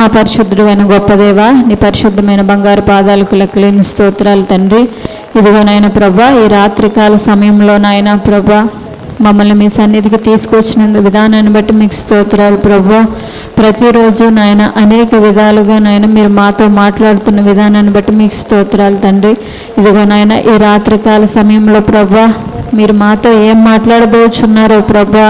మా పరిశుద్ధుడైన గొప్ప దేవ, నీ పరిశుద్ధమైన బంగారు పాదాలకు లెక్కలేని స్తోత్రాలు తండ్రి. ఇదిగో నాయన ప్రభా, ఈ రాత్రికాల సమయంలో నాయన ప్రభా మమ్మల్ని మీ సన్నిధికి తీసుకొచ్చిన విధానాన్ని బట్టి మీకు స్తోత్రాలు ప్రభా. ప్రతిరోజు నాయన అనేక విధాలుగా నాయన మీరు మాతో మాట్లాడుతున్న విధానాన్ని బట్టి మీకు స్తోత్రాలు తండ్రి. ఇదిగో నాయన ఈ రాత్రికాల సమయంలో ప్రభా మీరు మాతో ఏం మాట్లాడబోచున్నారో ప్రభా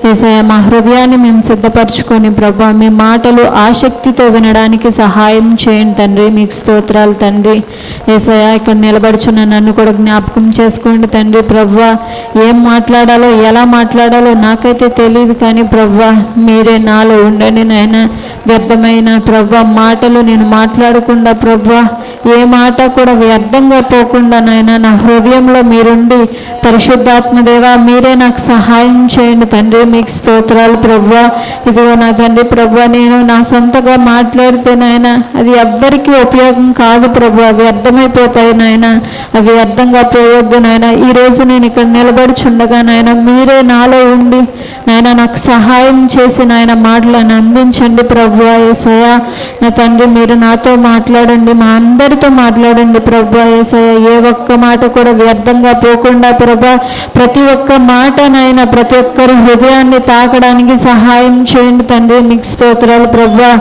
యేసయ్య, మా హృదయాన్ని మేము సిద్ధపరచుకొని ప్రభా మీ మాటలు ఆసక్తితో వినడానికి సహాయం చేయండి తండ్రి. మీకు స్తోత్రాలు తండ్రి. యేసయ్య, ఇక్కడ నిలబడుచున్న నన్ను కూడా జ్ఞాపకం చేసుకోండి తండ్రి. ప్రభా ఏం మాట్లాడాలో ఎలా మాట్లాడాలో నాకైతే తెలియదు, కానీ ప్రభా మీరే నాలో ఉండండి నాయన. వ్యర్థమైన ప్రభా మాటలు నేను మాట్లాడకుండా ప్రభా ఏ మాట కూడా వ్యర్థంగా పోకుండా నాయన నా హృదయంలో మీరుండి పరిశుద్ధాత్మదేవ మీరే నాకు సహాయం చేయండి తండ్రి. మీకు స్తోత్రాలు ప్రభా. ఇదిగో నా తండ్రి ప్రభా, నేను నా సొంతగా మాట్లాడితే నాయన అది ఎవ్వరికీ ఉపయోగం కాదు ప్రభా, వ్యర్థమైపోతాయి నాయన. అవి వ్యర్థంగా పోవద్దు నాయన. ఈరోజు నేను ఇక్కడ నిలబడుచుండగా నాయన మీరే నాలో ఉండి నాయన నాకు సహాయం చేసి నాయన మాటలను అందించండి ప్రభా. యేసయ్య నా తండ్రి, మీరు నాతో మాట్లాడండి, మా అందరితో మాట్లాడండి ప్రభా. యేసయ్య, ఏ ఒక్క మాట కూడా వ్యర్థంగా పోకుండా ప్రభా ప్రతి ఒక్క మాట నాయన ప్రతి ఒక్కరి హృదయాన్ని తాకడానికి సహాయం చేయండి తండ్రి. మీకు స్తోత్రాలు ప్రభా.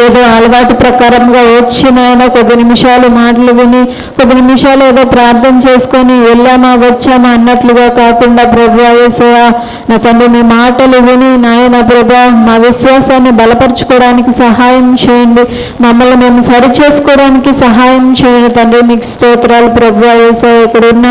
ఏదో అలవాటు ప్రకారంగా వచ్చినాయన కొద్ది నిమిషాలు మాటలు విని కొద్ది నిమిషాలు ఏదో ప్రార్థన చేసుకొని వెళ్ళామా వచ్చామా అన్నట్లుగా కాకుండా ప్రభా యేసయ్య నా తండ్రి మీ మాటలు విని నాయన ప్రభా మా విశ్వాసాన్ని బలపరచుకోవడానికి సహాయం చేయండి, మమ్మల్ని మేము సరి చేసుకోవడానికి సహాయం చేయండి తండ్రి. మీకు స్తోత్రాలు ప్రభా. యేసయ్య, ఇక్కడ ఉన్న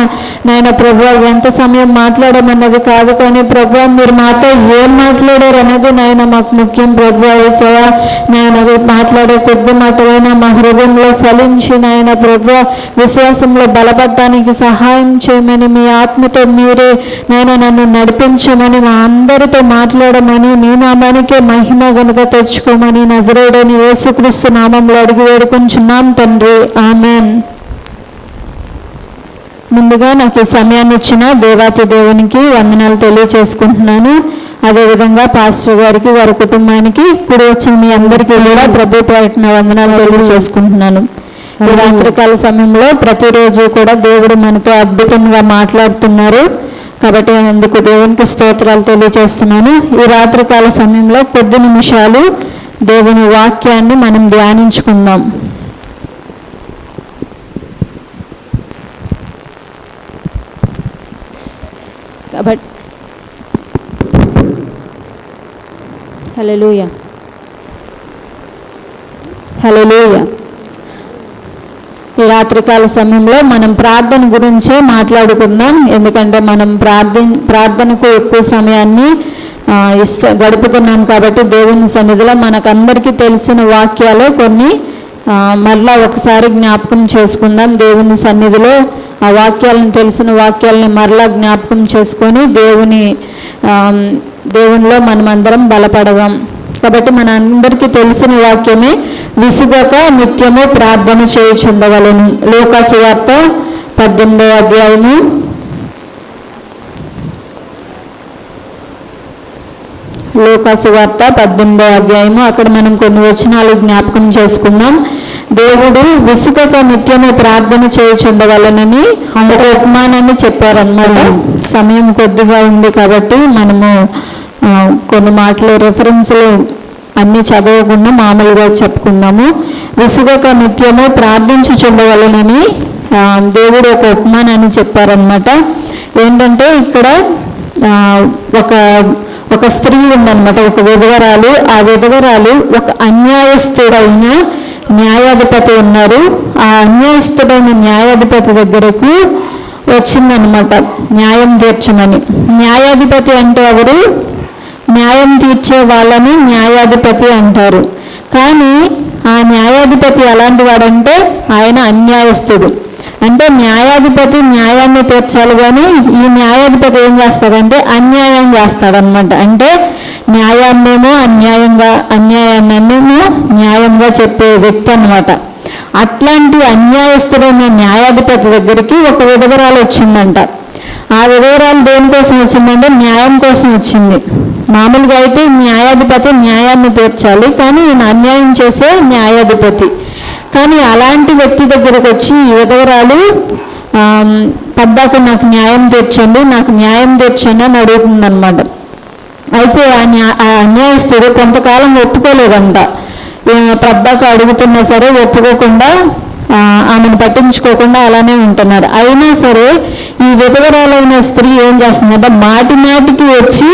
నాయన ప్రభా ఎంత సమయం మాట్లాడమన్నది కాదు, కానీ ప్రభా మీరు మాతో ఏం మాట్లాడారు అనేది నాయన మాకు ముఖ్యం ప్రభా. యేసయ్య, నాయన మాట్లాడే కొద్ది మాటలైనా మా హృదయంలో ఫలించి నాయన ప్రభా విశ్వాసంలో బలపడటానికి సహాయం చేయమని మీ ఆత్మతో మీరే నాయన నన్ను నడిపించమని మా అందరితో మాట్లాడమని మీ నామానికే మహిమ ఘనత తెచ్చుకోమని నజరేయుడైన యేసుక్రీస్తు నామంలో అడిగి వేడుకొంచున్నాం తండ్రి. ఆమేన్. ముందుగా నాకు ఈ సమయాన్ని ఇచ్చిన దేవాతి దేవునికి వందనాలు తెలియచేసుకుంటున్నాను. అదేవిధంగా పాస్టర్ గారికి వారి కుటుంబానికి కూడి వచ్చిన మీ అందరికీ కూడా ప్రభు పేరిట వందనాలు తెలియచేసుకుంటున్నాను. ఈ రాత్రికాల సమయంలో ప్రతిరోజు కూడా దేవుడు మనతో అద్భుతంగా మాట్లాడుతున్నారు కాబట్టి అందుకు దేవునికి స్తోత్రాలు తెలియచేస్తున్నాను. ఈ రాత్రికాల సమయంలో కొద్ది నిమిషాలు దేవుని వాక్యాన్ని మనం ధ్యానించుకుందాం. కాబట్టి హల్లెలూయా హల్లెలూయా. ఈ రాత్రికాల సమయంలో మనం ప్రార్థన గురించే మాట్లాడుకుందాం. ఎందుకంటే మనం ప్రార్థనకు ఎక్కువ సమయాన్ని గడుపుతున్నాం కాబట్టి దేవుని సన్నిధిలో మనకందరికీ తెలిసిన వాక్యాలు కొన్ని మరలా ఒకసారి జ్ఞాపకం చేసుకుందాం. దేవుని సన్నిధిలో ఆ వాక్యాలను తెలిసిన వాక్యాలని మరలా జ్ఞాపకం చేసుకొని దేవునిలో మనమందరం బలపడదాం. కాబట్టి మన అందరికీ తెలిసిన వాక్యమే విసుగక నిత్యము ప్రార్థన చేయుచుండవలెను. లూకా సువార్త 18వ అధ్యాయము 18వ అధ్యాయము అక్కడ మనం కొన్ని వచనాలు జ్ఞాపకం చేసుకుందాం. దేవుడు విసుగక నిత్యము ప్రార్థన చేయుచుండవలెనని ఒక ఉపమానాన్ని చెప్పారన్నమాట. సమయం కొద్దిగా ఉంది కాబట్టి మనము కొన్ని మాటలు రెఫరెన్స్లు అన్నీ చదవకుండా మామూలుగా చెప్పుకుందాము. విసుగక నిత్యము ప్రార్థించుచుండవలెనని దేవుడు ఒక ఉపమానాన్ని చెప్పారనమాట. ఏంటంటే ఇక్కడ ఒక స్త్రీ ఉందన్నమాట, ఒక విధవరాలు. ఆ విధవరాలు ఒక అన్యాయస్తుడైన న్యాయాధిపతి ఉన్నారు. ఆ అన్యాయస్తుడైన న్యాయాధిపతి దగ్గరకు వచ్చిందనమాట న్యాయం తీర్చమని. న్యాయాధిపతి అంటే ఎవరు? న్యాయం తీర్చే వాళ్ళని న్యాయాధిపతి అంటారు. కానీ ఆ న్యాయాధిపతి ఎలాంటి వాడంటే ఆయన అన్యాయస్తుడు. అంటే న్యాయాధిపతి న్యాయాన్ని తీర్చాలి, కానీ ఈ న్యాయాధిపతి ఏం చేస్తాడంటే అన్యాయం చేస్తాడనమాట. అంటే న్యాయాన్నేమో అన్యాయాన్నేమో న్యాయంగా చెప్పే వ్యక్తి అనమాట. అట్లాంటి అన్యాయస్తుడైన న్యాయాధిపతి దగ్గరికి ఒక విధవరాలు వచ్చిందంట. ఆ విధవరాలు దేనికోసం వచ్చిందంటే న్యాయం కోసం వచ్చింది. మామూలుగా అయితే న్యాయాధిపతి న్యాయాన్ని తీర్చాలి, కానీ ఈయన అన్యాయం చేసే న్యాయాధిపతి. కానీ అలాంటి వ్యక్తి దగ్గరకు వచ్చి ఈ విధవరాలు పద్దాక నాకు న్యాయం తీర్చండి అని అడుగుతుందన్నమాట. అయితే ఆ అన్యాయస్తుడు కొంతకాలం ఒప్పుకోలేదంట. పద్దాక అడుగుతున్నా సరే ఒప్పుకోకుండా ఆమెను పట్టించుకోకుండా అలానే ఉంటున్నారు. అయినా సరే ఈ విధవరాలైన స్త్రీ ఏం చేస్తుందంటే మాటికి వచ్చి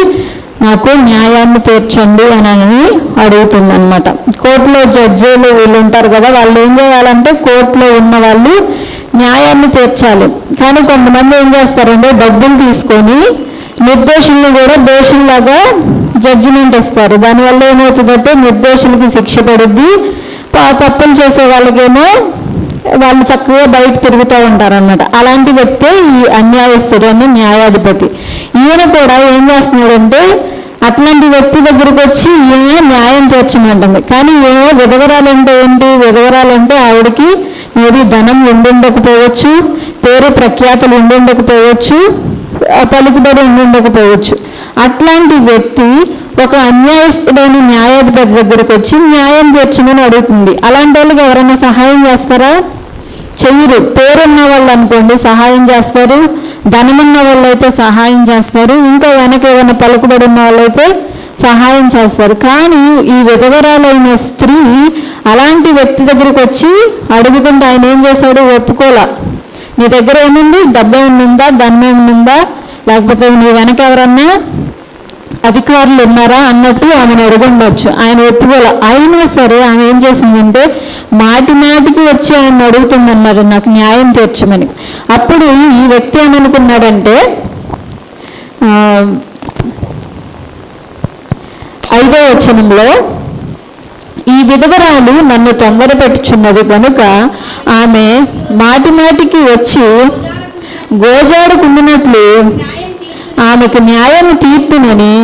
నాకు న్యాయాన్ని తీర్చండి అని అడుగుతుందన్నమాట. కోర్టులో జడ్జీలు వీళ్ళు ఉంటారు కదా, వాళ్ళు ఏం చేయాలంటే కోర్టులో ఉన్న వాళ్ళు న్యాయాన్ని తీర్చాలి. కానీ కొంతమంది ఏం చేస్తారంటే డబ్బులు తీసుకొని నిర్దోషుల్ని కూడా దోషుల్లాగా జడ్జిమెంట్ ఇస్తారు. దానివల్ల ఏమవుతుందంటే నిర్దోషులకి శిక్ష పడుద్ది, తప్పులు చేసే వాళ్ళకేమో వాళ్ళు చక్కగా బయట తిరుగుతూ ఉంటారన్నమాట. అలాంటి వ్యక్తే ఈ అన్యాయస్తుడు అని న్యాయాధిపతి. ఈయన కూడా ఏం చేస్తున్నాడంటే అట్లాంటి వ్యక్తి దగ్గరకు వచ్చి ఈయన న్యాయం తీర్చమంటుంది. కానీ ఏమో విధవరాలంటే ఏంటి, విధవరాలంటే ఆవిడకి మేబీ ధనం ఉండుండకపోవచ్చు, పేరు ప్రఖ్యాతులు ఉండుండకపోవచ్చు, పలుకుబడి ఉండుండకపోవచ్చు. అట్లాంటి వ్యక్తి ఒక అన్యాయస్తుడైన న్యాయాధిపతి దగ్గరకు వచ్చి న్యాయం తీర్చమని అడుగుతుంది. అలాంటి వాళ్ళకి ఎవరైనా సహాయం చేస్తారా? చెయ్యరు. పేరున్న వాళ్ళు అనుకోండి సహాయం చేస్తారు, ధనమున్న వాళ్ళు అయితే సహాయం చేస్తారు, ఇంకా వెనక ఏమైనా పలుకుబడి ఉన్న వాళ్ళైతే సహాయం చేస్తారు. కానీ ఈ విధవరాలైన స్త్రీ అలాంటి వ్యక్తి దగ్గరికి వచ్చి అడుగుతుంటే ఆయన ఏం చేశాడు? ఒప్పుకోలా. నీ దగ్గర ఏముంది? డబ్బు ఏముందా, ధనం ఏముందా, లేకపోతే నీ వెనక ఎవరన్నా అధికారులు ఉన్నారా అన్నట్టు ఆమెను అడుగుండొచ్చు. ఆయన ఒప్పుకోలే. అయినా సరే ఆమె ఏం చేసిందంటే మాటికి వచ్చి ఆయన అడుగుతుందన్నారు నాకు న్యాయం తీర్చమని. అప్పుడు ఈ వ్యక్తి ఏమనుకున్నాడంటే 5వ వచనంలో ఈ విధవరాలు నన్ను తొందర పెట్టుచున్నది కనుక ఆమె మాటికి వచ్చి గోజాడుకుండినట్లు ఆమెకు న్యాయం తీర్పునని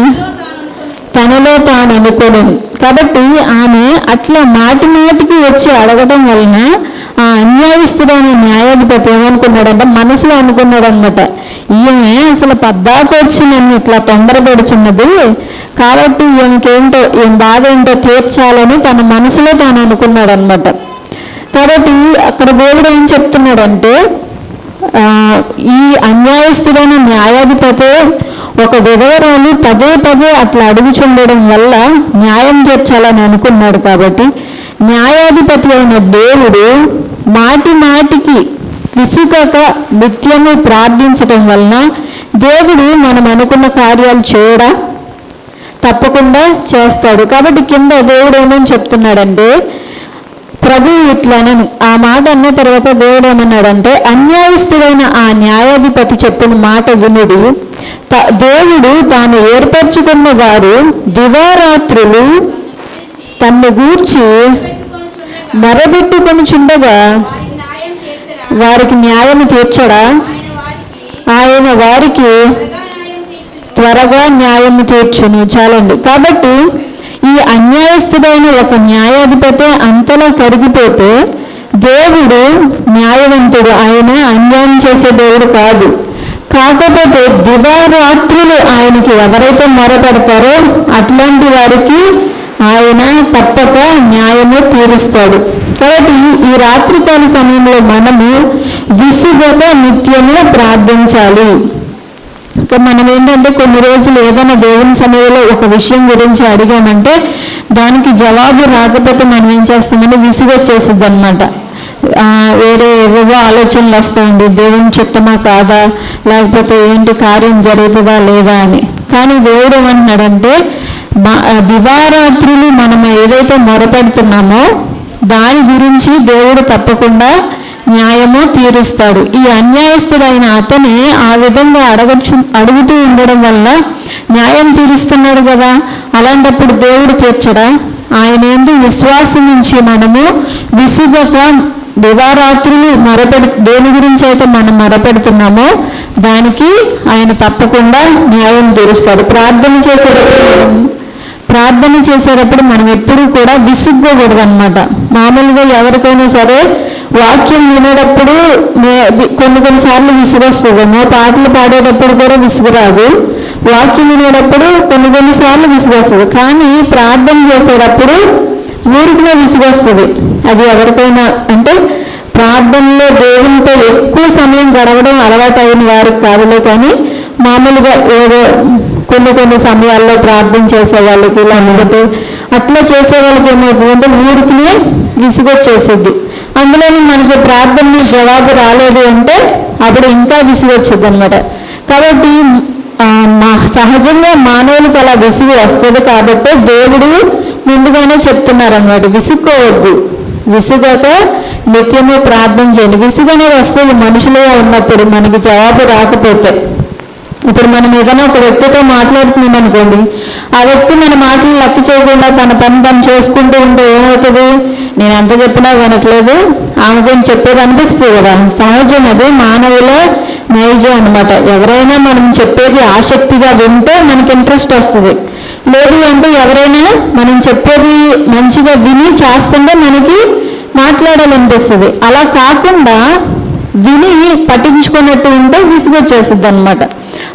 తనలో తాను అనుకోను. కాబట్టి ఆమె అట్లా మాటికి వచ్చి అడగడం వలన ఆ అన్యాయస్తుడైన న్యాయాధిపతి ఏమనుకున్నాడంటే మనసులో అనుకున్నాడు అనమాట, ఈమె అసలు పద్దాకు వచ్చి నన్ను ఇట్లా తొందర పెడుచున్నది కాబట్టి ఈమెకేంటో ఏం బాధ ఏంటో తీర్చాలని తన మనసులో తాను అనుకున్నాడు అనమాట. కాబట్టి అక్కడ దేవుడు ఏం చెప్తున్నాడంటే ఈ అన్యాయస్తుడైన న్యాయాధిపతి ఒక విధవరాలు పదే అట్లా అడుగుచుండడం వల్ల న్యాయం తీర్చాలని అనుకున్నాడు. కాబట్టి న్యాయాధిపతి అయిన దేవుడు మాటికి విసుగక నిత్యము ప్రార్థించడం వలన దేవుడు మనం అనుకున్న కార్యాలు చేయడా తప్పకుండా చేస్తాడు. కాబట్టి కింద దేవుడు ఏమని చెప్తున్నాడంటే ప్రభు ఇట్లనను ఆ మాట అన్న తర్వాత దేవుడు ఏమన్నాడంటే అన్యాయస్తుడైన ఆ న్యాయాధిపతి చెప్పిన మాట వినుడి, దేవుడు తాను ఏర్పరచుకున్న వారు దివారాత్రులు తన్ను గూర్చి మొరబెట్టుకొనుచుండగా వారికి న్యాయం తీర్చడా? ఆయన వారికి త్వరగా న్యాయం తీర్చును. చాలండి. కాబట్టి ఈ అన్యాయస్తుడైన ఒక న్యాయాధిపతి అంతలో కరిగిపోతే దేవుడు న్యాయవంతుడు, ఆయన అన్యాయం చేసే దేవుడు కాదు. కాకపోతే దివారాత్రులు ఆయనకి ఎవరైతే మొరపెడతారో అట్లాంటి వారికి ఆయన తప్పక న్యాయము తీరుస్తాడు. కాబట్టి ఈ రాత్రికాల సమయంలో మనము విసుగక నిత్యము ప్రార్థించాలి. ఇంకా మనం ఏంటంటే కొన్ని రోజులు ఏదైనా దేవుని సమయంలో ఒక విషయం గురించి అడిగామంటే దానికి జవాబు రాకపోతే మనం ఏం చేస్తామంటే విసుగొచ్చేసిద్ది అనమాట. వేరే ఏవేవో ఆలోచనలు వస్తాయండి, దేవుని చిత్తమా కాదా, లేకపోతే ఏంటి కార్యం జరుగుతుందా లేదా అని. కానీ దేవుడు ఏమంటున్నాడంటే దివారాత్రులు మనం ఏదైతే మొరపెడుతున్నామో దాని గురించి దేవుడు తప్పకుండా న్యాయము తీరుస్తాడు. ఈ అన్యాయస్తుడైన అతని ఆ విధంగా అడుగుతూ ఉండడం వల్ల న్యాయం తీరుస్తున్నాడు కదా, అలాంటప్పుడు దేవుడు తీర్చడా? ఆయన ఏంది విశ్వాసం నుంచి మనము విసుగక దివారాత్రులు దేని గురించి అయితే మనం మొరపెడుతున్నామో దానికి ఆయన తప్పకుండా న్యాయం తీరుస్తాడు. ప్రార్థన చేసేటప్పుడు మనం ఎప్పుడూ కూడా విసుగ్గకూడదు అనమాట. మామూలుగా ఎవరికైనా సరే వాక్యం వినేటప్పుడు కొన్నిసార్లు విసుగొస్తుందేమో, పాటలు పాడేటప్పుడు కూడా విసుగురాదు, వాక్యం వినేటప్పుడు కొన్నిసార్లు విసుగొస్తుంది, కానీ ప్రార్థన చేసేటప్పుడు ఊరికినే విసుగొస్తుంది. అది ఎవరికైనా అంటే ప్రార్థనలో దేవునితో ఎక్కువ సమయం గడవడం అలవాటు అయిన వారికి కాదులే, కానీ మామూలుగా ఏదో కొన్ని సమయాల్లో ప్రార్థన చేసే వాళ్ళకి లేకపోతే అట్లా చేసే వాళ్ళకి ఏమవుతుందంటే ఊరికినే విసుగొచ్చేసిద్ది. అందులోని మనకి ప్రార్థన జవాబు రాలేదు అంటే అప్పుడు ఇంకా విసుగొచ్చింది అనమాట. కాబట్టి సహజంగా మానవులకు అలా విసుగు వస్తుంది కాబట్టి దేవుడు ముందుగానే చెప్తున్నారు అన్నమాట, విసుక్కోవద్దు, విసుగక నిత్యము ప్రార్థన చేయండి. విసుగు అనేది వస్తుంది మనుషులుగా ఉన్నప్పుడు, మనకి జవాబు రాకపోతే. ఇప్పుడు మనం ఏదైనా ఒక వ్యక్తితో మాట్లాడుతున్నాం అనుకోండి, ఆ వ్యక్తి మన మాటలు లెక్క చేయకుండా తన పని తను చేసుకుంటూ ఉంటే ఏమవుతుంది? నేను ఎంత చెప్పినా వినట్లేదు, ఆమెకు చెప్పేది అనిపిస్తుంది కదా. సహజం, అది మానవుల నైజం అనమాట. ఎవరైనా మనం చెప్పేది ఆసక్తిగా వింటే మనకి ఇంట్రెస్ట్ వస్తుంది, లేదు అంటే ఎవరైనా మనం చెప్పేది మంచిగా విని చేస్తుంటే మనకి మాట్లాడాలనిపిస్తుంది. అలా కాకుండా విని పట్టించుకున్నట్టు ఉంటే విసుగొచ్చేస్తుంది అనమాట.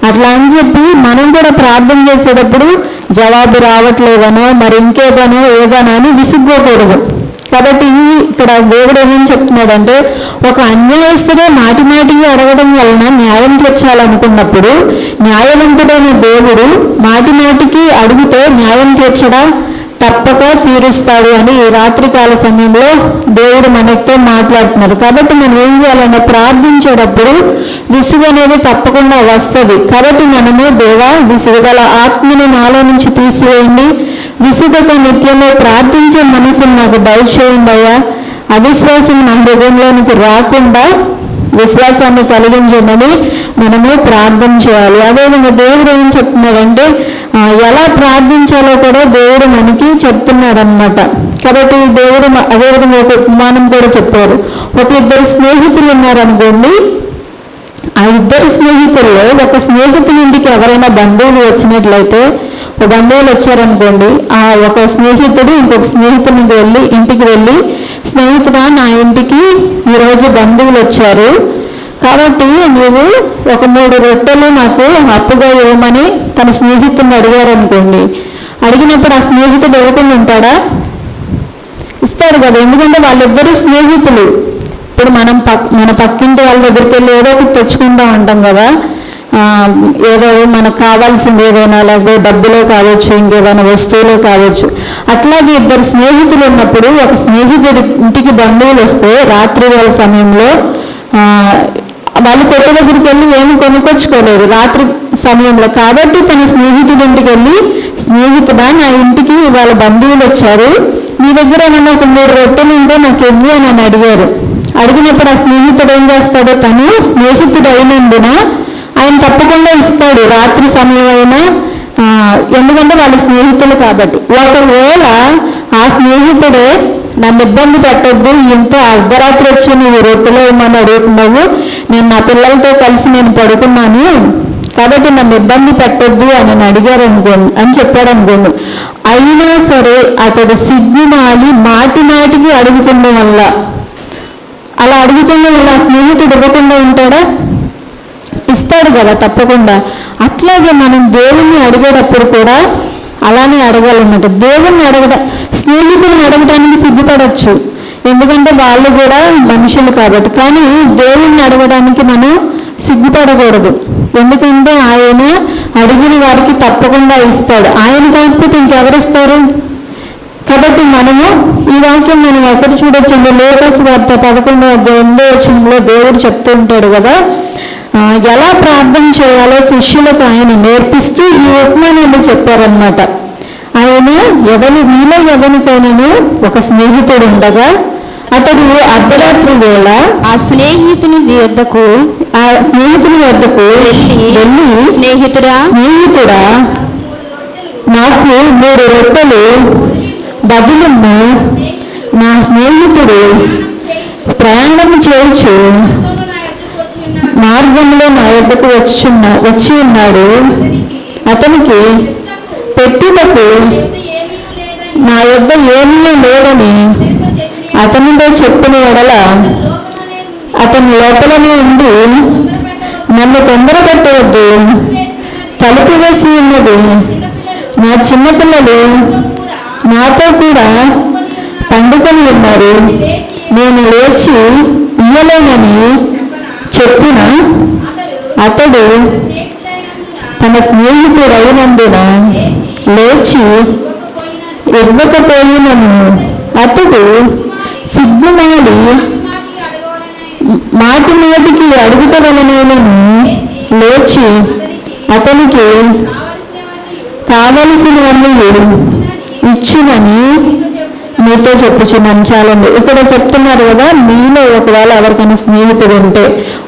అట్లా అని చెప్పి మనం కూడా ప్రార్థన చేసేటప్పుడు జవాబు రావట్లేదనో మరి ఇంకేదనో ఏదనో అని విసుగ్గోకూడదు. కాబట్టి ఇక్కడ దేవుడు ఏమని చెప్తున్నాడంటే, ఒక అన్యాయస్తుడే మాటికి అడగడం వలన న్యాయం తీర్చాలనుకున్నప్పుడు న్యాయవంతుడైన దేవుడు మాటికి అడిగితే న్యాయం తీర్చడా తప్పక తీరుస్తాడు అని ఈ రాత్రికాల సమయంలో దేవుడు మనతో మాట్లాడుతున్నారు. కాబట్టి మనం ఏం చేయాలంటే ప్రార్థించేటప్పుడు విసుగు అనేది తప్పకుండా వస్తుంది. కాబట్టి మనము దేవా విసుగుగల ఆత్మని నాలో నుంచి తీసివేయండి, విసుగక నిత్యమే ప్రార్థించే మనసును నాకు దయచేయండి అయ్యా, అవిశ్వాసం నా హృదయంలోనికి రాకుండా విశ్వాసాన్ని కలిగించమని మనము ప్రార్థన చేయాలి. అదేవిధంగా దేవుడు ఏం చెప్తున్నాడంటే ఎలా ప్రార్థించాలో కూడా దేవుడు మనకి చెప్తున్నాడు అన్నమాట. కాబట్టి దేవుడు అదేవిధంగా ఒక ఉపమానం కూడా చెప్పారు. ఒక ఇద్దరు స్నేహితులు ఉన్నారనుకోండి, ఆ ఇద్దరు స్నేహితుల్లో ఒక స్నేహితుని ఇంటికి ఎవరైనా బంధువులు వచ్చినట్లయితే, బంధువులు వచ్చారనుకోండి, ఆ ఒక స్నేహితుడు ఇంకొక స్నేహితుని ఇంటికి వెళ్ళి, స్నేహితుడా నా ఇంటికి ఈరోజు బంధువులు వచ్చారు కాబట్టి నీవు ఒక 3 రొట్టెలు నాకు అప్పుగా ఇవ్వమని తన స్నేహితుడిని అడిగారు అనుకోండి. అడిగినప్పుడు ఆ స్నేహితుడు ఇవ్వకుండా ఉంటాడా? ఇస్తాడు కదా, ఎందుకంటే వాళ్ళిద్దరూ స్నేహితులు. ఇప్పుడు మన పక్కింటి వాళ్ళ దగ్గరికి వెళ్ళి ఏదో ఒకటి తెచ్చుకుంటూ ఉంటాం కదా, ఏదో మనకు కావాల్సింది ఏదైనా, లేకపోతే డబ్బులో కావచ్చు, ఇంకేదైనా వస్తువులో కావచ్చు. అట్లాగే ఇద్దరు స్నేహితులు ఉన్నప్పుడు ఒక స్నేహితుడి ఇంటికి బంధువులు వస్తే రాత్రి వేళ సమయంలో వాళ్ళు కొట్ట దగ్గరికి వెళ్ళి ఏమి కొనుక్కొచ్చుకోలేరు రాత్రి సమయంలో. కాబట్టి తన స్నేహితుడి ఇంటికి వెళ్ళి, స్నేహితుడా నా ఇంటికి వాళ్ళ బంధువులు వచ్చారు, నీ దగ్గర ఏమన్నా ఒక 3 రొట్టెలు ఉంటే నాకు ఇవ్వు అని అడిగారు. అడిగినప్పుడు ఆ స్నేహితుడు ఏం చేస్తాడో, తను స్నేహితుడు అయినందున ఆయన తప్పకుండా ఇస్తాడు రాత్రి సమయం అయినా, ఎందుకంటే వాళ్ళ స్నేహితులు కాబట్టి. ఒకవేళ ఆ స్నేహితుడే నన్ను ఇబ్బంది పెట్టొద్దు, ఇంత అర్ధరాత్రి వచ్చి నువ్వు రొట్టెలో ఏమని అడుగుతున్నావు, నేను నా పిల్లలతో కలిసి నేను పడుకున్నాను కాబట్టి నన్ను ఇబ్బంది పెట్టొద్దు అని అడిగారు అనుకోండి అని చెప్పాడు అనుకోండి, అయినా సరే అతడు సిగ్గుమాలి మాటికి అడుగుతుండడం వల్ల, అలా అడుగుతుండడం వల్ల ఆ స్నేహితుడు ఇవ్వకుండా ఉంటాడా? ఇస్తాడు కదా తప్పకుండా. అట్లాగే మనం దేవుణ్ణి అడిగేటప్పుడు కూడా అలానే అడగాలన్నమాట. దేవుణ్ణి స్నేహితులను అడగడానికి సిగ్గుపడవచ్చు, ఎందుకంటే వాళ్ళు కూడా మనుషులు కాబట్టి. కానీ దేవుణ్ణి అడగడానికి మనం సిగ్గుపడకూడదు, ఎందుకంటే ఆయన అడిగిన వారికి తప్పకుండా ఇస్తాడు. ఆయన కాకపోతే ఇంకెవరిస్తారు? కాబట్టి మనము ఈ వాక్యం మనం ఎక్కడ చూడొచ్చండి, లోకాసు వార్త 11:8 దేవుడు చెప్తూ ఉంటాడు కదా, ఎలా ప్రార్థన చేయాలో శిష్యులకు ఆయన నేర్పిస్తూ ఈ ఉపమానాన్ని చెప్పారనమాట. ఆయన మీలో ఎవరికైనాను ఒక స్నేహితుడు ఉండగా అతడు అర్ధరాత్రి వేళ ఆ స్నేహితుని వద్దకు వెళ్ళి స్నేహితుడా నాకు 3 రొట్టెలు బదులును నా స్నేహితుడు ప్రయాణం చేయొచ్చు మార్గంలో నా యొద్దకు వచ్చి ఉన్నాడు, అతనికి పెట్టుటకు నా యొద్ద ఏమీ లేదని అతనితో చెప్పిన ఎడల అతని లోపలనే ఉండి నన్ను తొందర పెట్టవద్దు, తలుపు వేసి ఉన్నది. నా చిన్నపిల్లలు నాతో కూడా పండుకొని ఉన్నారు. నేను లేచి ఇయ్యలేనని చెప్పిన అతడు తన స్నేహితుడైనందున లేచి ఇవ్వకపోయినను అతడు సిగ్గుమాలి మాటి మాటికి అడుగుట వలనను లేచి అతనికి కావలసినవన్నీ ఇచ్చునని మీతో చెప్పుచున్నాను. చాలండి. ఇక్కడ చెప్తున్నారు కదా, మీలో ఒకవేళ ఎవరికైనా స్నేహితుడు ఉంటే,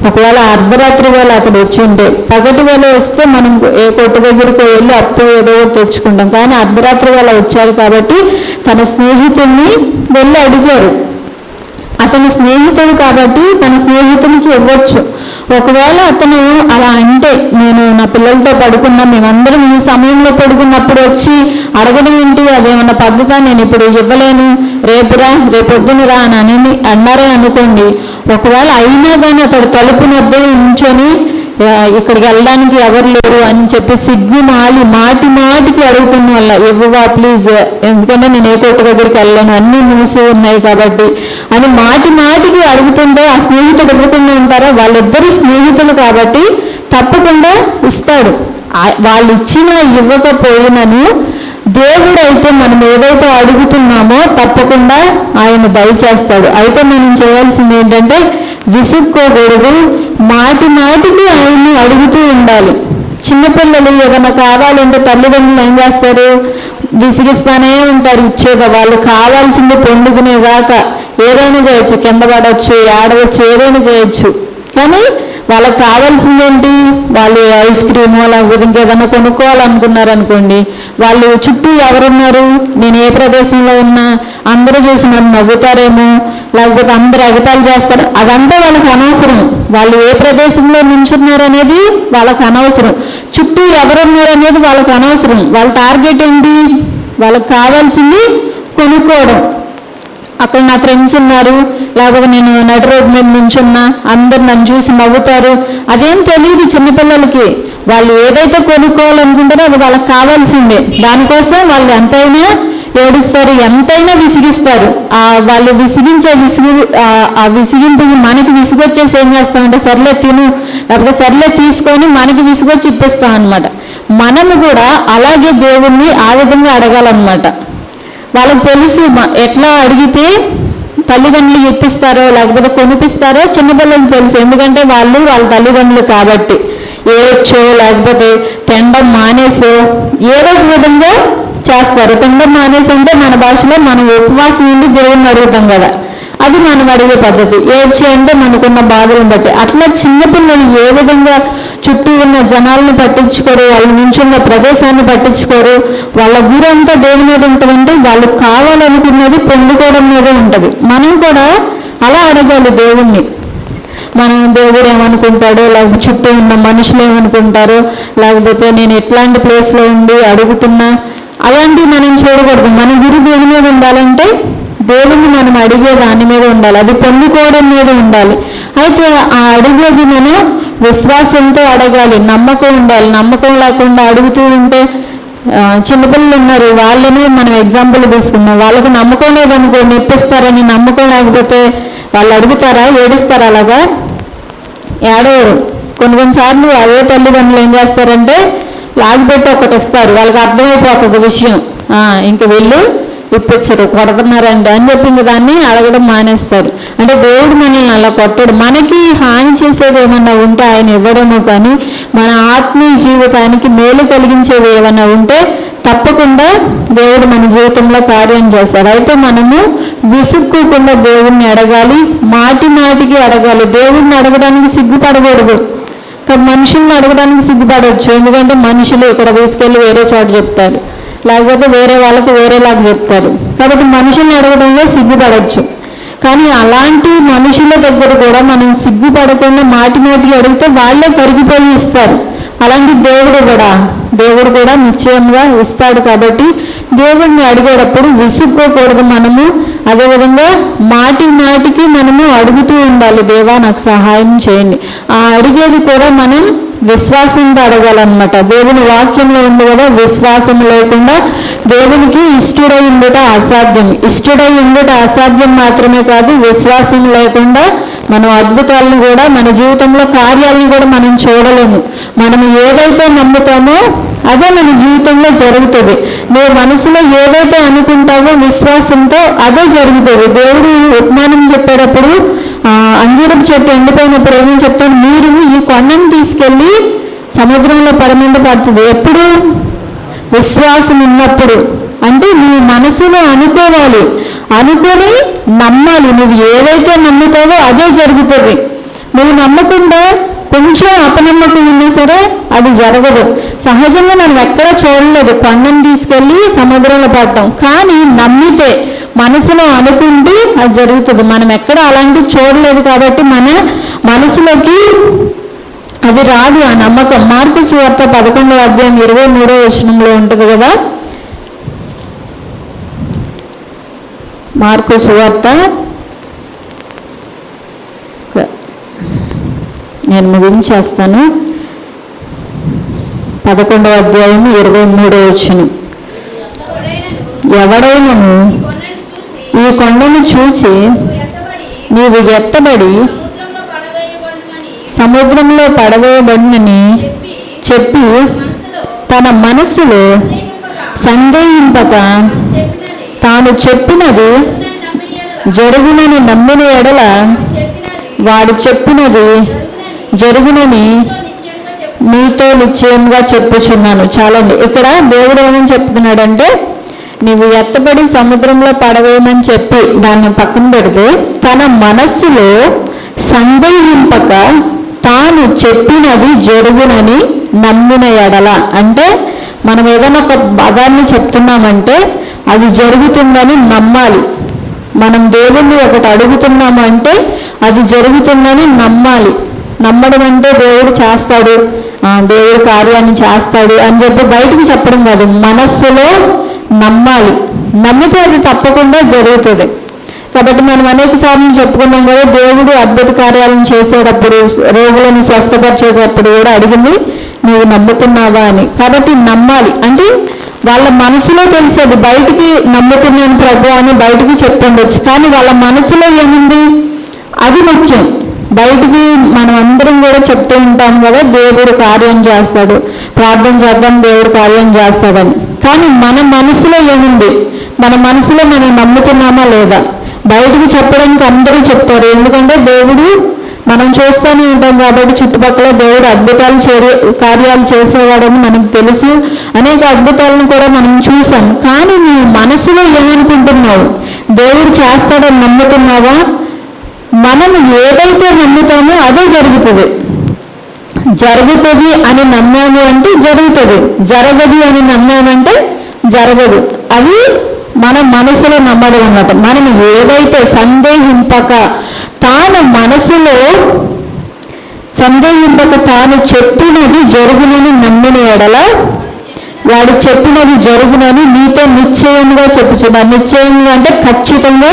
ఒకవేళ అర్ధరాత్రి వేళ అతడు వచ్చి ఉంటే, పగటి వేళ వస్తే మనం ఏ కొట్టు దగ్గరికి వెళ్ళి అప్పు ఏదో తెచ్చుకుంటాం. కానీ అర్ధరాత్రి వేళ వచ్చారు కాబట్టి తన స్నేహితుడిని వెళ్ళి అడిగారు. అతని స్నేహితుడు కాబట్టి తన స్నేహితునికి ఇవ్వచ్చు. ఒకవేళ అతను అలా అంటే, నేను నా పిల్లలతో పడుకున్నా, మేమందరం ఈ సమయంలో పడుకున్నప్పుడు వచ్చి అడగడం ఏంటి, అదేమన్నా పద్ధత, నేను ఇప్పుడు ఇవ్వలేను, రేపురా రేపొద్దునరా అని అన్నారే అనుకోండి. ఒకవేళ అయినా కానీ అతడు తలుపు వద్ద ఉంచొని ఇక్కడికి వెళ్ళడానికి ఎవరు లేరు అని చెప్పి సిగ్గుమాలి మాటి మాటికి అడుగుతున్న వల్ల, ఇవ్వవా ప్లీజ్, ఎందుకంటే నేను ఏ కొట్టు దగ్గరికి వెళ్ళాను, అన్నీ మూసి ఉన్నాయి కాబట్టి అని మాటి మాటికి అడుగుతుంటే ఆ స్నేహితుడు ఇవ్వకుండా ఉంటారో, వాళ్ళిద్దరూ స్నేహితులు కాబట్టి తప్పకుండా ఇస్తాడు. వాళ్ళు ఇచ్చినా ఇవ్వకపోయినను దేవుడైతే మనం ఏదైతే అడుగుతున్నామో తప్పకుండా ఆయన దయచేస్తాడు. అయితే మనం చేయాల్సింది ఏంటంటే విసుక్కోకూడదు, మాటి మాటికి ఆయన్ని అడుగుతూ ఉండాలి. చిన్నపిల్లలు ఏదైనా కావాలంటే తల్లిదండ్రులు ఏం చేస్తారు, విసిగిస్తానే ఉంటారు. ఇచ్చేదా వాళ్ళు కావాల్సింది పొందుకునేదాకా ఏదైనా చేయొచ్చు, కింద పడవచ్చు, ఆడవచ్చు, ఏదైనా చేయొచ్చు. కానీ వాళ్ళకి కావాల్సిందేంటి, వాళ్ళు ఐస్ క్రీము లేకపోతే ఇంకేదైనా కొనుక్కోవాలనుకున్నారనుకోండి, వాళ్ళు చుట్టూ ఎవరున్నారు, నేను ఏ ప్రదేశంలో ఉన్నా అందరూ చూసి నన్ను నవ్వుతారేమో, లేకపోతే అందరూ ఎగతాళి చేస్తారు, అదంతా వాళ్ళకి అనవసరం. వాళ్ళు ఏ ప్రదేశంలో నించున్నారు అనేది వాళ్ళకి అనవసరం, చుట్టూ ఎవరున్నారు అనేది వాళ్ళకి అనవసరం. వాళ్ళ టార్గెట్ ఏంటి, వాళ్ళకి కావాల్సింది కొనుక్కోవడం. అక్కడ నా ఫ్రెండ్స్ ఉన్నారు, లేకపోతే నేను నడి రోడ్డు మీద నించున్నా, అందరు నన్ను చూసి నవ్వుతారు, అదేం తెలియదు చిన్నపిల్లలకి. వాళ్ళు ఏదైతే కొనుక్కోవాలనుకుంటారో అది వాళ్ళకి కావాల్సిందే. దానికోసం వాళ్ళు ఎంతైనా ఏడుస్తారు, ఎంతైనా విసిగిస్తారు. వాళ్ళు విసిగించే ఆ విసిగింపుకి మనకి విసుగొచ్చేసి ఏం చేస్తామంటే, సర్లే తిను, లేకపోతే సర్లే తీసుకొని మనకి విసుగొచ్చి ఇప్పిస్తాం అనమాట. మనము కూడా అలాగే దేవుణ్ణి ఆ విధంగా అడగాలన్నమాట. వాళ్ళకి తెలుసు ఎట్లా అడిగితే తల్లిదండ్రులు ఇప్పిస్తారో లేకపోతే కొనిపిస్తారో చిన్నపిల్లలకు తెలుసు. ఎందుకంటే వాళ్ళు వాళ్ళ తల్లిదండ్రులు కాబట్టి ఏడ్చో లేకపోతే తినడం మానేసో ఏదో ఒక విధంగా చేస్తారు. తినడం మానేసి అంటే మన భాషలో మనం ఉపవాసం ఉండి దేవుణ్ణి అడుగుతాం కదా, అది మనం అడిగే పద్ధతి. ఏడ్చి అంటే మనకున్న బాధలను బట్టి. అట్లా చిన్నపిల్లలు ఏ విధంగా చుట్టూ ఉన్న జనాలను పట్టించుకోరు, వాళ్ళు నించున్న ప్రదేశాన్ని పట్టించుకోరు, వాళ్ళ గురంతా దేని మీద ఉంటుందంటే వాళ్ళు కావాలనుకున్నది పొందుకోవడం మీదే ఉంటుంది. మనం కూడా అలా అడగాలి దేవుణ్ణి. మనం దేవుడు ఏమనుకుంటాడో, లేకపోతే చుట్టూ ఉన్న మనుషులు ఏమనుకుంటారో, లేకపోతే నేను ఎట్లాంటి ప్లేస్లో ఉండి అడుగుతున్నా, అలాంటివి మనం చూడకూడదు. మన గురి దేని మీద ఉండాలంటే దేవుణ్ణి మనం అడిగే దాని మీద ఉండాలి, అది పొందుకోవడం మీద ఉండాలి. అయితే ఆ అడిగేది మనం విశ్వాసంతో అడగాలి, నమ్మకం ఉండాలి. నమ్మకం లేకుండా అడుగుతూ ఉంటే, చిన్నపిల్లలు ఉన్నారు, వాళ్ళని మనం ఎగ్జాంపుల్ తీసుకుందాం. వాళ్ళకి నమ్మకం లేదనుకోండి, ఇప్పిస్తారని నమ్మకం లేకపోతే వాళ్ళు అడుగుతారా, ఏడుస్తారా? అలాగా ఏడవరు. కొన్నిసార్లు అవే తల్లిదండ్రులు ఏం చేస్తారంటే లాగిపెట్టి ఒకటి ఇస్తారు, వాళ్ళకి అర్థమైపోతుంది విషయం, ఇంక వీళ్ళు ఇప్పించరు, కొడుతున్నారండి అని చెప్పి ఇంక దాన్ని అడగడం మానేస్తారు. అంటే దేవుడు మనల్ని అలా కొట్టడు. మనకి హాని చేసేది ఏమన్నా ఉంటే ఆయన ఇవ్వడము, కానీ మన ఆత్మీయ జీవితానికి మేలు కలిగించేవి ఏమన్నా ఉంటే తప్పకుండా దేవుడు మన జీవితంలో కార్యం చేస్తారు. అయితే మనము విసుక్కోకుండా దేవుణ్ణి అడగాలి, మాటి మాటికి అడగాలి. దేవుడిని అడగడానికి సిగ్గుపడకూడదు, కానీ మనుషుల్ని అడగడానికి సిగ్గుపడవచ్చు. ఎందుకంటే మనుషులు ఇక్కడ తీసుకెళ్ళి వేరే చోట చెప్తారు, లేకపోతే వేరే వాళ్ళకు వేరేలాగా చెప్తారు. కాబట్టి మనుషుల్ని అడగడంలో సిగ్గుపడవచ్చు. కానీ అలాంటి మనుషుల దగ్గర కూడా మనం సిగ్గుపడకుండా మాటి మాటికి అడిగితే వాళ్ళే కరిగిపోయి ఇస్తారు. అలాంటి దేవుడు కూడా నిశ్చయంగా ఇస్తాడు. కాబట్టి దేవుడిని అడిగేటప్పుడు విసుక్కోకూడదు మనము. అదేవిధంగా మాటి మాటికి మనము అడుగుతూ ఉండాలి, దేవా నాకు సహాయం చేయండి. ఆ అడిగేది కూడా మనం విశ్వాసంతో అడగాలన్నమాట. దేవుని వాక్యంలో ఉంది కదా, విశ్వాసం లేకుండా దేవునికి ఇష్టుడై ఉండుట అసాధ్యం. ఇష్టుడై ఉండుట అసాధ్యం మాత్రమే కాదు, విశ్వాసం లేకుండా మనం అద్భుతాలను కూడా, మన జీవితంలో కార్యాలను కూడా మనం చూడలేము. మనం ఏదైతే నమ్ముతామో అదే మన జీవితంలో జరుగుతుంది. నువ్వు మనసులో ఏదైతే అనుకుంటావో విశ్వాసంతో అదే జరుగుతుంది. దేవుడు ఉపమానం చెప్పేటప్పుడు అంజూరపు చెట్టు ఎండిపోయినప్పుడు ఏమని చెప్తాను, మీరు ఈ కొండను తీసుకెళ్ళి సముద్రంలో పడమంట పడుతుంది. ఎప్పుడు? విశ్వాసం ఉన్నప్పుడు. అంటే నీ మనసులో అనుకోవాలి, అనుకొని నమ్మాలి. నువ్వు ఏదైతే నమ్ముతావో అదే జరుగుతుంది. నువ్వు నమ్మకుండా కొంచెం అపనమ్మకం ఉన్నా సరే అది జరగదు. సహజంగా మనం ఎక్కడ చూడలేదు కొండను తీసుకెళ్ళి సముద్రంలో పడటం, కానీ నమ్మితే మనసులో అనుకుంటే అది జరుగుతుంది. మనం ఎక్కడ అలాంటివి చూడలేదు కాబట్టి మన మనసులోకి అది రాదు ఆ నమ్మకం. మార్కు సువార్త 11వ అధ్యాయం 23వ వచనంలో ఉంటుంది కదా. మార్కు సువార్త నేను ముగించేస్తాను. 11వ అధ్యాయం 23వ వచనం. ఎవడైనను ఈ కొండను చూసి నీవు ఎత్తబడి సముద్రంలో పడవేయబడునని చెప్పి తన మనస్సులో సందేహింపక తాను చెప్పినది జరుగునని నమ్మిన ఎడల వాడు చెప్పినది జరుగునని మీతో నిశ్చయంగా చెప్పుచున్నాను. చాలండి. ఇక్కడ దేవుడు ఏమని చెప్తున్నాడంటే, నీవు ఎత్తబడి సముద్రంలో పడవేయమని చెప్పి దాన్ని పక్కన పెడితే తన మనస్సులో సందేహింపక తాను చెప్పినది జరుగునని నమ్మిన ఎడల. అంటే మనం ఏదైనా ఒక భాగాన్ని చెప్తున్నామంటే అది జరుగుతుందని నమ్మాలి. మనం దేవుణ్ణి ఒకటి అడుగుతున్నాము అంటే అది జరుగుతుందని నమ్మాలి. నమ్మడం అంటే దేవుడు చేస్తాడు, దేవుడు కార్యాన్ని చేస్తాడు అని చెప్పి బయటికి చెప్పడం కాదు, మనస్సులో నమ్మాలి. నమ్మితే అది తప్పకుండా జరుగుతుంది. కాబట్టి మనం అనేక సార్లు చెప్పుకున్నాం కదా, దేవుడు అద్భుత కార్యాలను చేసేటప్పుడు, రోగులను స్వస్థపరిచేటప్పుడు కూడా అడిగింది నువ్వు నమ్ముతున్నావా అని. కాబట్టి నమ్మాలి. అంటే వాళ్ళ మనసులో తెలిసేది, బయటికి నమ్ముతున్నాను ప్రభు అని బయటికి చెప్పుండొచ్చు, కానీ వాళ్ళ మనసులో ఏముంది అది ముఖ్యం. బయటికి మనం అందరం కూడా చెప్తూ ఉంటాం కదా, దేవుడు కార్యం చేస్తాడు, ప్రార్థన చేద్దాం దేవుడు కార్యం చేస్తాడని. కానీ మన మనసులో ఏముంది, మన మనసులో మనం నమ్ముతున్నామా లేదా? బయటికి చెప్పడానికి అందరూ చెప్తారు, ఎందుకంటే దేవుడు మనం చూస్తూనే ఉంటాం కాబట్టి చుట్టుపక్కల దేవుడు అద్భుతాలు కార్యాలు చేసేవాడని మనకు తెలుసు, అనేక అద్భుతాలను కూడా మనం చూసాం. కానీ నీ మనసులో ఏమనుకుంటున్నావు? దేవుడు చేస్తాడని నమ్ముతున్నావా? మనం ఏదైతే నమ్ముతామో అదే జరుగుతుంది. జరుగుతుంది అని నమ్మాము అంటే జరుగుతుంది, జరగదు అని నమ్మామంటే జరగదు. అది మన మనసులో నమ్మడం అన్నమాట. మనం ఏదైతే సందేహింపక తాను మనసులో తాను చెప్పినది జరుగునని నమ్మిన ఎడల వాడు చెప్పినది జరుగునని నీతో నిశ్చయంగా చెప్పుచున్నాను. నిశ్చయంగా అంటే ఖచ్చితంగా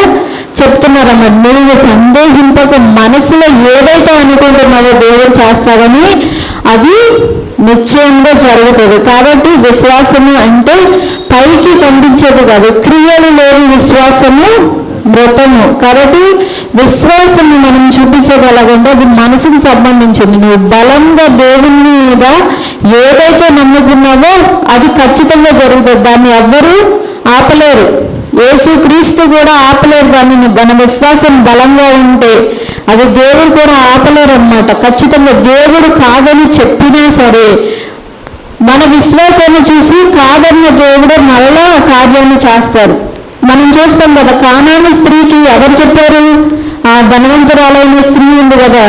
చెప్తున్నారన్నమాట. నువ్వు సందేహింపక మనసులో ఏదైతే అనుకుంటున్నావో దేవుడు చేస్తాడని అది నిశ్చయంగా జరుగుతుంది. కాబట్టి విశ్వాసము అంటే పైకి కనిపించేది కాదు, క్రియలు లేని విశ్వాసము మృతము. కాబట్టి విశ్వాసము మనం చూపించగలగంటే అది మనసుకు సంబంధించింది. నువ్వు బలంగా దేవుని మీద ఏదైతే నమ్ముతున్నావో అది ఖచ్చితంగా జరుగుతుంది. దాన్ని ఎవ్వరూ ఆపలేరు. యేసుక్రీస్తు కూడా ఆపలేరు దాన్ని. మన విశ్వాసం బలంగా ఉంటే అది దేవుడు కూడా ఆపలేరు అన్నమాట. ఖచ్చితంగా దేవుడు కాదని చెప్పినా సరే మన విశ్వాసాన్ని చూసి కాదన్న దేవుడు మరలా కార్యాన్ని చేస్తారు. మనం చూస్తాం కదా, కానాను స్త్రీకి ఎవరు చెప్పారు? ఆ ధనవంతురాలైన స్త్రీ ఉంది కదా,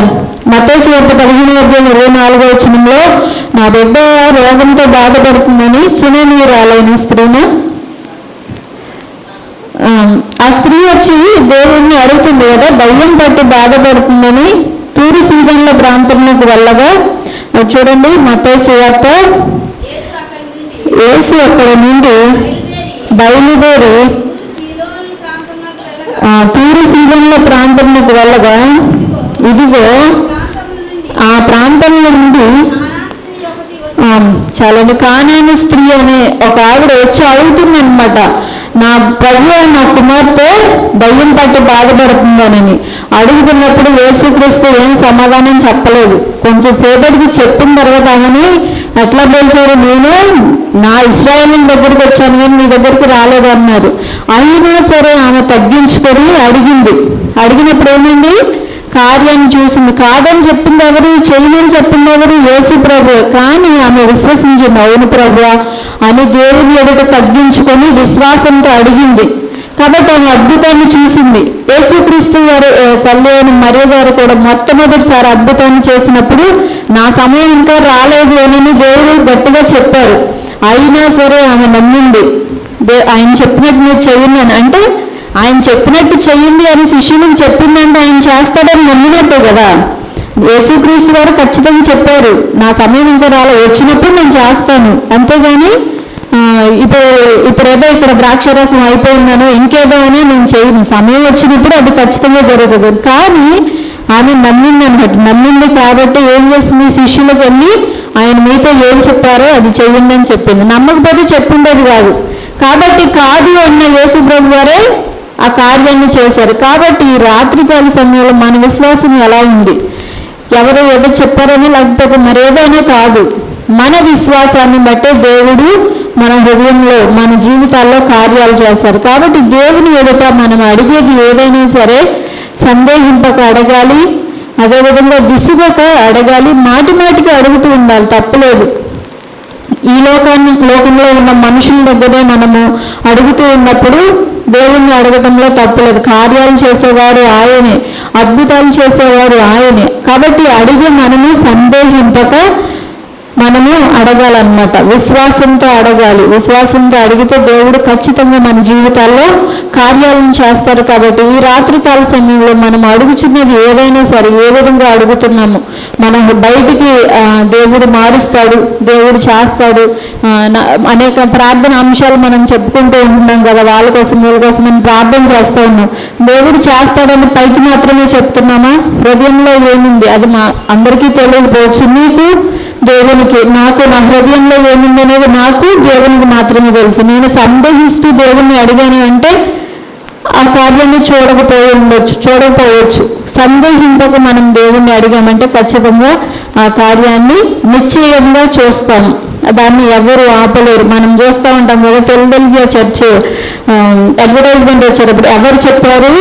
మత్తయి సువార్త 15:24 వచనంలో నా బిడ్డ రోగంతో బాధపడుతుందని సునేమియురాలైన స్త్రీని, ఆ స్త్రీ వచ్చి దేవుణ్ణి అడుగుతుంది కదా, దయ్యం పట్టి బాధపడుతుందని తూరు సీదోన్ల ప్రాంతంలోకి వెళ్ళగా, చూడండి మత్తయి సువార్త, యేసు అక్కడ నుండి బయలుదేరి తూరు సీదోన్ల ప్రాంతంలోకి వెళ్ళగా ఇదిగో ఆ ప్రాంతంలో నుండి చాలని కానాను స్త్రీ అనే ఒక ఆవిడ వచ్చి అడుగుతుందనమాట, నా ప్రభు నా కుమార్తె దయ్యం పట్టి బాధపడుతుందనని. అడుగుతున్నప్పుడు యేసుక్రీస్తు ఏం సమాధానం చెప్పలేదు. కొంచెం సేపటికి చెప్పిన తర్వాత ఆమెని ఎట్లా పిలిచారు, నేను నా ఇశ్రాయేలు దగ్గరికి వచ్చాను కానీ మీ దగ్గరికి రాలేదు అన్నారు. అయినా సరే ఆమె తగ్గించుకొని అడిగినప్పుడు ఏమైంది, కార్యాన్ని చూసింది. కాదని చెప్పింది ఎవరు, చేయమని చెప్పింది ఎవరు, యేసు ప్రభు. కానీ ఆమె విశ్వసించింది, అవును ప్రభు అని దేవుని ఎదుట తగ్గించుకొని విశ్వాసంతో అడిగింది. కాబట్టి ఆమె అద్భుతాన్ని చూసింది. యేసుక్రీస్తు వారు తల్లి అయిన మరియ గారు కూడా మొట్టమొదటిసారి అద్భుతాన్ని చేసినప్పుడు నా సమయం ఇంకా రాలేదు అని దేవుడు గట్టిగా చెప్పారు. అయినా సరే ఆమె నమ్మింది. ఆయన చెప్పినట్టు మీరు చెయ్యండి అని, అంటే ఆయన చెప్పినట్టు చెయ్యండి అని శిష్యులకు చెప్పిందంటే ఆయన చేస్తాడని నమ్మినట్టే కదా. యేసుక్రీస్తు వారు ఖచ్చితంగా చెప్పారు, నా సమయం ఇంకా రాలేదు, వచ్చినప్పుడు నేను చేస్తాను, అంతేగాని ఇప్పుడేదో ఇక్కడ ద్రాక్షరసం అయిపోయిందనో ఇంకేదో అని నేను చేయను, సమయం వచ్చినప్పుడు అది ఖచ్చితంగా జరుగుతుంది. కానీ ఆమె నమ్మింది కాబట్టి ఏం చేసింది, శిష్యులకు వెళ్ళి ఆయన మీతో ఏం చెప్పారో అది చెయ్యండి అని చెప్పింది. నమ్మకపోతే చెప్పుండేది కాదు. కాబట్టి కాదు అన్న యేసు ప్రభు వారే ఆ కార్యాన్ని చేశారు. కాబట్టి ఈ రాత్రికాల సమయంలో మన విశ్వాసం ఎలా ఉంది, ఎవరో ఏదో చెప్పారని లేకపోతే మరేదైనా కాదు, మన విశ్వాసాన్ని బట్టే దేవుడు మన హృదయంలో మన జీవితాల్లో కార్యాలు చేస్తారు. కాబట్టి దేవుని ఎదుట మనం అడిగేది ఏదైనా సరే సందేహింపక అడగాలి, అదేవిధంగా విసుగక అడగాలి, మాటికి అడుగుతూ ఉండాలి, తప్పులేదు. ఈ లోకంలో ఉన్న మనుషుల దగ్గరే మనము అడుగుతూ ఉన్నప్పుడు దేవుణ్ణి అడగటంలో తప్పులేదు. కార్యాలు చేసేవాడు ఆయనే, అద్భుతాలు చేసేవాడు ఆయనే. కాబట్టి అడిగి మనము సందేహింపక మనము అడగాలన్నమాట, విశ్వాసంతో అడగాలి. విశ్వాసంతో అడిగితే దేవుడు ఖచ్చితంగా మన జీవితాల్లో కార్యాలను చేస్తారు. కాబట్టి ఈ రాత్రికాల సమయంలో మనం అడుగుచున్నది ఏదైనా సరే, ఏ విధంగా అడుగుతున్నాము, మనం బయటికి దేవుడు మారుస్తాడు, దేవుడు చేస్తాడు. అనేక ప్రార్థన అంశాలు మనం చెప్పుకుంటూ ఉంటున్నాం కదా, వాళ్ళ కోసం వీళ్ళ కోసం మనం ప్రార్థన చేస్తూ ఉన్నాం. దేవుడు చేస్తాడని పైకి మాత్రమే చెప్తున్నామా, హృదయంలో ఏముంది అది అందరికీ తెలియకపోవచ్చు. నీకు దేవునికి, నాకు నా హృదయంలో ఏముంది అనేది నాకు దేవునికి మాత్రమే తెలుసు. నేను సందేహిస్తూ దేవుణ్ణి అడిగాను అంటే ఆ కార్యాన్ని చూడకపోవచ్చు. సందేహింపక మనం దేవుణ్ణి అడిగామంటే ఖచ్చితంగా ఆ కార్యాన్ని నిశ్చయంగా చూస్తాము. దాన్ని ఎవరు ఆపలేరు. మనం చూస్తూ ఉంటాం కదా, ఫిలడెల్ఫియా చర్చ్ అడ్వర్టైజ్మెంట్ వచ్చేటప్పుడు ఎవరు చెప్పారు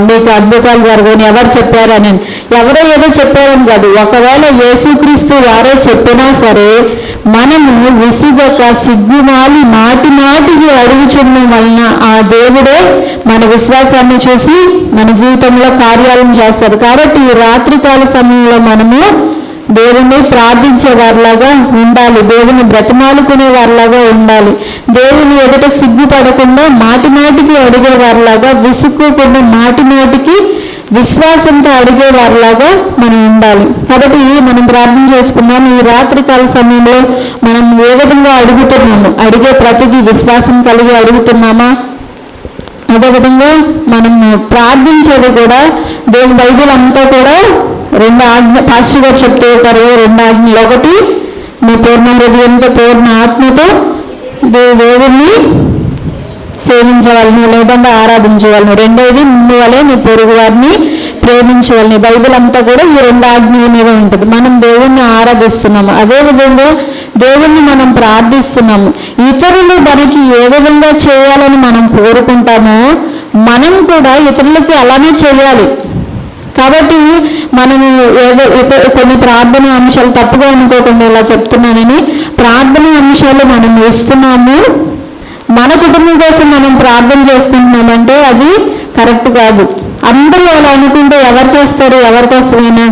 మీకు అద్భుతాలు జరగని, ఎవరు చెప్పారు అని, ఎవరో ఏదో చెప్పారని కాదు. ఒకవేళ యేసుక్రీస్తు వారే చెప్పినా సరే మనము విసుగక సిగ్గుమాలి మాటికి అడుగుచున్న వలన ఆ దేవుడే మన విశ్వాసాన్ని చూసి మన జీవితంలో కార్యాలను చేస్తారు. కాబట్టి ఈ రాత్రికాల సమయంలో మనము దేవుని ప్రార్థించే వారిలాగా ఉండాలి, దేవుని బ్రతిమాలుకునే వారిలాగా ఉండాలి, దేవుని ఎదుట సిగ్గుపడకుండా మాటికి అడిగే వారిలాగా, విసుక్కోకుండా మాటికి విశ్వాసంతో అడిగే వారిలాగా మనం ఉండాలి. కాబట్టి మనం ప్రార్థన చేసుకున్నాము. ఈ రాత్రికాల సమయంలో మనం ఏ విధంగా అడుగుతున్నాము, అడిగే ప్రతిదీ విశ్వాసం కలిగి అడుగుతున్నామా? అదేవిధంగా మనము ప్రార్థించేది కూడా దేవుని బైబిల్ అంతా కూడా 2 ఆజ్ఞ పాస్టర్ గారు చెప్తూ ఉంటారు. 2 ఆజ్ఞలు, ఒకటి నీ పూర్ణ హృదయంతో పూర్ణ ఆత్మతో దేవుణ్ణి సేవించవాలని లేదంటే ఆరాధించవాలని, రెండవది నిన్ను వలె నీ పొరుగు వారిని ప్రేమించవాలని. బైబిల్ అంతా కూడా ఈ 2 ఆజ్ఞల మీద ఉంటుంది. మనం దేవుణ్ణి ఆరాధిస్తున్నాము, అదేవిధంగా దేవుణ్ణి మనం ప్రార్థిస్తున్నాము. ఇతరులు మనకి ఏ విధంగా చేయాలని మనం కోరుకుంటామో మనం కూడా ఇతరులకి అలానే చేయాలి. కాబట్టి మనము కొన్ని ప్రార్థన అంశాలు తప్పుగా అనుకోకుండా ఇలా చెప్తున్నానని ప్రార్థన అంశాలు మనం ఇస్తున్నాము, మన కుటుంబం కోసం మనం ప్రార్థన చేసుకుంటున్నామంటే అది కరెక్ట్ కాదు. అందరూ అలా అనుకుంటే ఎవరు చేస్తారు? ఎవరి కోసమైనా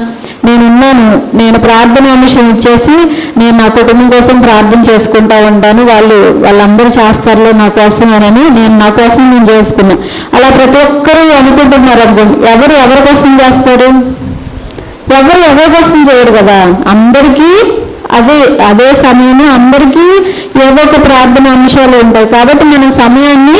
నేనున్నాను, నేను ప్రార్థన అంశం ఇచ్చేసి నేను నా కుటుంబం కోసం ప్రార్థన చేసుకుంటూ ఉంటాను, వాళ్ళందరూ చేస్తారులే నా కోసం అని నా కోసం నేను చేసుకున్నా. అలా ప్రతి ఒక్కరూ అనుకుంటున్నారు అనుకోండి. ఎవరి కోసం చేస్తారు? ఎవరి కోసం చేయరు కదా. అందరికీ అదే సమయము, అందరికీ ఏవో ఒక ప్రార్థన అంశాలు ఉంటాయి. కాబట్టి మన సమయాన్ని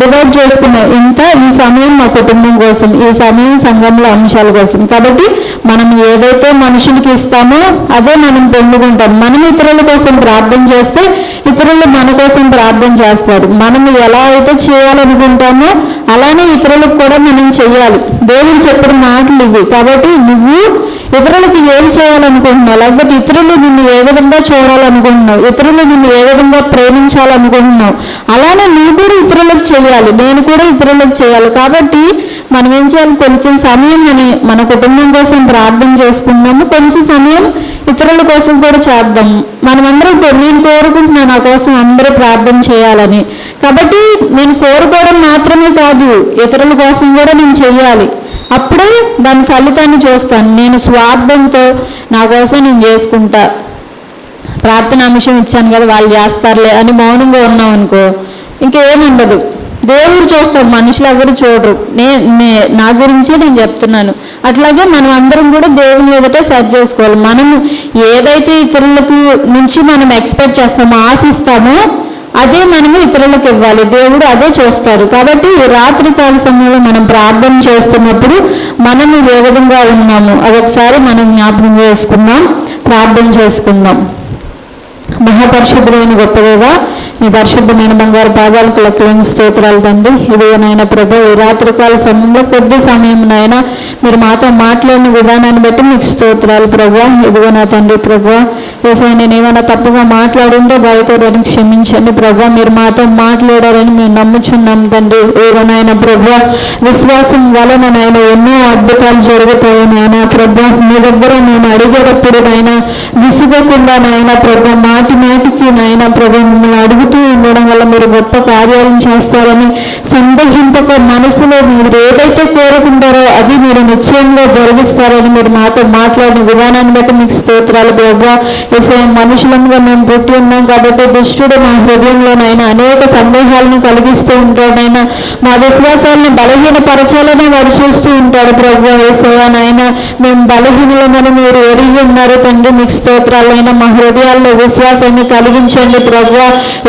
డివైడ్ చేసుకున్నాం. ఇంత ఈ సమయం మా కుటుంబం కోసం, ఈ సమయం సంఘంలో అంశాల కోసం. కాబట్టి మనం ఏదైతే మనుషులకి ఇస్తామో అదే మనం పొందుకుంటాం. మనం ఇతరుల కోసం ప్రార్థన చేస్తే ఇతరులు మన కోసం ప్రార్థన చేస్తారు. మనం ఎలా అయితే చేయాలనుకుంటామో అలానే ఇతరులకు కూడా మనం చెయ్యాలి. దేవుడు చెప్పిన మాటలు ఇవి. కాబట్టి నువ్వు ఇతరులకు ఏం చేయాలనుకుంటున్నావు, లేకపోతే ఇతరులు నిన్ను ఏ విధంగా చూడాలనుకుంటున్నావు, ఇతరులు నిన్ను ఏ విధంగా ప్రేమించాలనుకుంటున్నావు, అలానే నువ్వు కూడా ఇతరులకు చేయాలి, నేను కూడా ఇతరులకు చేయాలి. కాబట్టి మనం ఏం చేయాలి, కొంచెం సమయం మన కుటుంబం కోసం ప్రార్థన చేసుకున్నాము, కొంచెం సమయం ఇతరుల కోసం కూడా చేద్దాం. మనమందరం నేను కోరుకుంటున్నాను నా కోసం అందరూ ప్రార్థన చేయాలని. కాబట్టి నేను కోరుకోవడం మాత్రమే కాదు, ఇతరుల కోసం కూడా నేను చెయ్యాలి. అప్పుడే దాని ఫలితాన్ని చూస్తాను. నేను స్వార్థంతో నా కోసం నేను చేసుకుంటా, ప్రార్థన అంశం ఇచ్చాను కదా వాళ్ళు చేస్తారులే అని మౌనంగా ఉన్నాం అనుకో, ఇంకేముండదు. దేవుడు చూస్తాడు, మనుషులు ఎవరు చూడరు. నా గురించే నేను చెప్తున్నాను. అట్లాగే మనం అందరం కూడా దేవుని ఎదుట సెట్ చేసుకోవాలి. మనం ఏదైతే ఇతరులకు నుంచి మనం ఎక్స్పెక్ట్ చేస్తామో, ఆశిస్తామో అదే మనము ఇతరులకు ఇవ్వాలి. దేవుడు అదే చూస్తారు. కాబట్టి రాత్రికాల సమయంలో మనం ప్రార్థన చేస్తున్నప్పుడు మనము ఏ విధంగా ఉన్నాము అదొకసారి మనం జ్ఞాపకం చేసుకుందాం, ప్రార్థన చేసుకుందాం. మహాపరిశుద్ధులైన గొప్పగా మీ పరిశుద్ధమైన బంగారు పాదాలకు లెక్కలేని స్తోత్రాలు తండ్రి. ఇదిగోనైనా ప్రభు ఈ రాత్రికాల సమయంలో కొద్ది సమయం నాయన మీరు మాతో మాట్లాడిన విధానాన్ని బట్టి మీకు స్తోత్రాలు ప్రభు. ఇదిగో నా తండ్రి ప్రభు, ఏసై నేను ఏమైనా తప్పుగా మాట్లాడుంటే దయతోడని క్షమించండి ప్రభు. మీరు మాతో మాట్లాడారని మేము నమ్ముచున్నాం తండ్రి. ఏదోనైనా ప్రభు విశ్వాసం వలన నాయన ఎన్నో అద్భుతాలు జరుగుతాయి నాయన ప్రభు. మీ దగ్గర మేము అడిగేటప్పుడు నాయన విసుగకుండా నాయన ప్రభు, మాటి మాటికి నాయన ప్రభు మిమ్మల్ని అడుగుతూ ఉండడం వల్ల మీరు గొప్ప కార్యాలను చేస్తారని సందేహింపక మనసులో మీరు ఏదైతే కోరుకుంటారో అది మీరు నిశ్చయంగా జరిగిస్తారని మీరు మాతో మాట్లాడిన విధానాన్ని బట్టి మీకు స్తోత్రాలు ప్రభు. ఏసే మనుషులంగా మేము పుట్టి ఉన్నాం కాబట్టి దుష్టుడు మా హృదయంలోనైనా అనేక సందేహాలను కలిగిస్తూ ఉంటాడైనా, మా విశ్వాసాలను బలహీనపరచాలని వాడు చూస్తూ ఉంటాడు ప్రభు. ఏసయ్యనైనా మేము బలహీనులమని మీరు ఎరిగి ఉన్నారు తండ్రి. మీకు స్తోత్రాలైనా మా హృదయాల్లో విశ్వాసాన్ని కలిగించండి ప్రభు.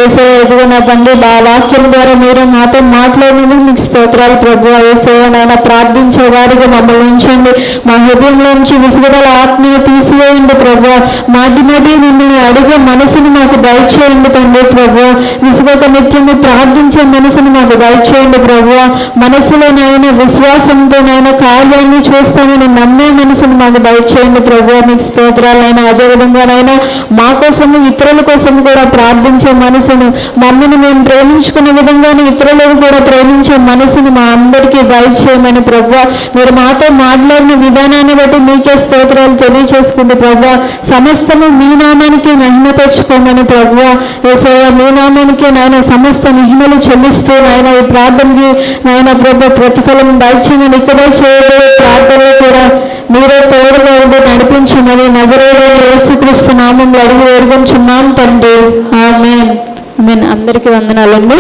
ఏసయ్య ఎదుగు నా తండ్రి వాక్యం ద్వారా మీరు మాతో మాట్లాడినందుకు మీకు స్తోత్రాలు ప్రభు. ఏసయ్యనైనా ప్రార్థించే వారిగా మమ్మల్ని ఉంచండి. మా హృదయంలో నుంచి విసుగుదల ఆత్మీయ తీసివేయండి ప్రభు. మాటి మాటి మిమ్మల్ని అడిగే మనసును మాకు దయచేయండి తండ్రి ప్రభు. విసుగక నిత్యము ప్రార్థించే మనసును మాకు దయచేయండి ప్రభు. మనసులోనైనా విశ్వాసంతోనైనా కార్యాన్ని చూస్తామని నమ్మే మనసును మాకు దయచేయండి ప్రభు. మీకు స్తోత్రాలైనా అదేవిధంగానైనా మా కోసము ఇతరుల కోసం కూడా ప్రార్థించే మనసును, మమ్మల్ని మేము ప్రేమించుకునే విధంగానే ఇతరులను కూడా ప్రేమించే మనసును మా అందరికీ దయచేయమని ప్రభు. మీరు మాతో మాట్లాడిన విధానాన్ని బట్టి మీకే స్తోత్రాలు తెలియచేసుకుంటూ ప్రభు. సమస్తము మీ నామానికి మహిమ తెచ్చుకోమని ప్రభు. యేసయ్య మీ నామానికి నాయన సమస్త మహిమలు చెల్లిస్తూ నాయన ఈ ప్రార్థనకి నాయన ప్రభు ప్రతిఫలం దయచేయమని ఇక్కడే చేయబోయే ప్రార్థనలు కూడా మీరే తోడుగా ఉండి నడిపించమని నజరేయుడైన యేసుక్రీస్తు నామంలో అడిగి వేడుకొంచున్నాం తండ్రి. ఆమేన్. ఆమేన్. అందరికీ వందనాలండి.